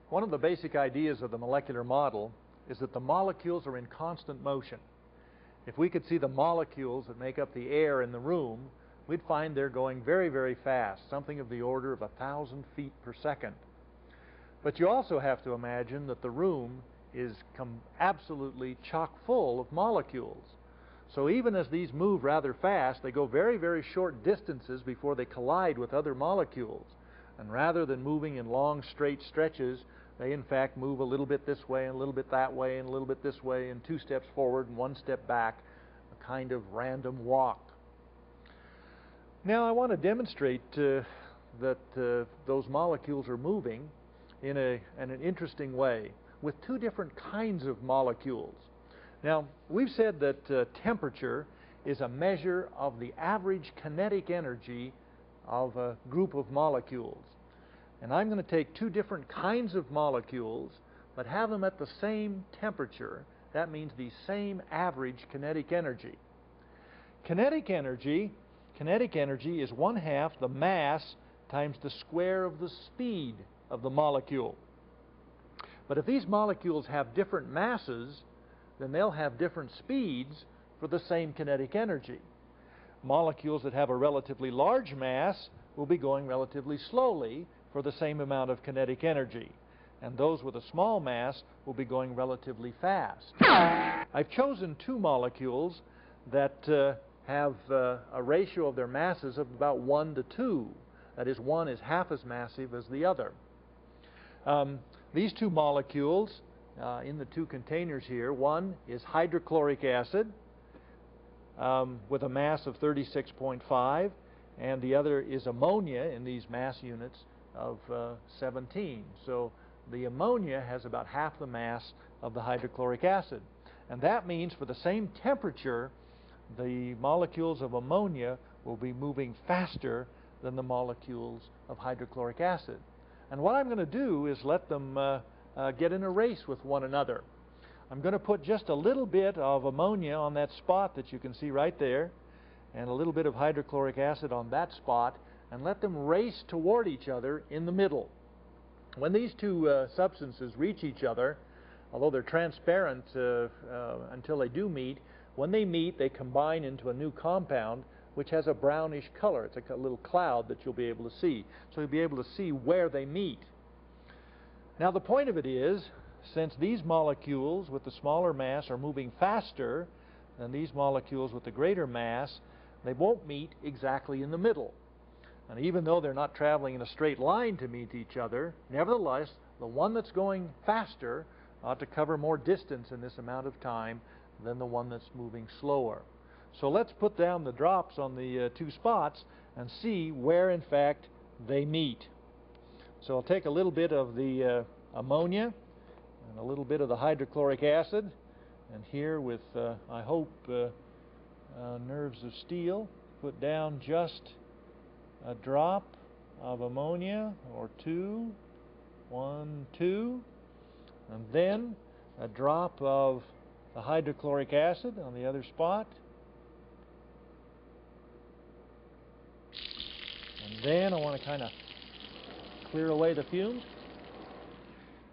One of the basic ideas of the molecular model is that the molecules are in constant motion. If we could see the molecules that make up the air in the room, we'd find they're going very, very fast, something of the order of 1,000 feet per second. But you also have to imagine that the room is absolutely chock full of molecules. So even as these move rather fast, they go very, very short distances before they collide with other molecules. And rather than moving in long, straight stretches, they in fact move a little bit this way and a little bit that way and a little bit this way and 2 steps forward and 1 step back, a kind of random walk. Now I want to demonstrate that those molecules are moving in an interesting way with 2 different kinds of molecules. Now we've said that temperature is a measure of the average kinetic energy of a group of molecules. And I'm going to take 2 different kinds of molecules but have them at the same temperature. That means the same average kinetic energy. Kinetic energy is 1/2 the mass times the square of the speed of the molecule. But if these molecules have different masses, then they'll have different speeds for the same kinetic energy. Molecules that have a relatively large mass will be going relatively slowly for the same amount of kinetic energy, and those with a small mass will be going relatively fast. I've chosen 2 molecules that have a ratio of their masses of about 1 to 2. That is, one is half as massive as the other. These 2 molecules in the 2 containers here, one is hydrochloric acid with a mass of 36.5, and the other is ammonia in these mass units of 17. So the ammonia has about half the mass of the hydrochloric acid. And that means for the same temperature, the molecules of ammonia will be moving faster than the molecules of hydrochloric acid. And what I'm going to do is let them get in a race with one another. I'm going to put just a little bit of ammonia on that spot that you can see right there, and a little bit of hydrochloric acid on that spot, and let them race toward each other in the middle. When these 2 substances reach each other, although they're transparent until they do meet, when they meet they combine into a new compound which has a brownish color. It's like a little cloud that you'll be able to see. So you'll be able to see where they meet. Now the point of it is, since these molecules with the smaller mass are moving faster than these molecules with the greater mass, they won't meet exactly in the middle. And even though they're not traveling in a straight line to meet each other, nevertheless, the one that's going faster ought to cover more distance in this amount of time than the one that's moving slower. So let's put down the drops on the 2 spots and see where, in fact, they meet. So I'll take a little bit of the ammonia and a little bit of the hydrochloric acid, and here with, I hope, nerves of steel, put down just a drop of ammonia, or 2, 1, 2, and then a drop of the hydrochloric acid on the other spot, and then I want to kind of clear away the fumes,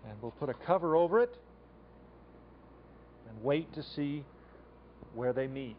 and we'll put a cover over it and wait to see where they meet.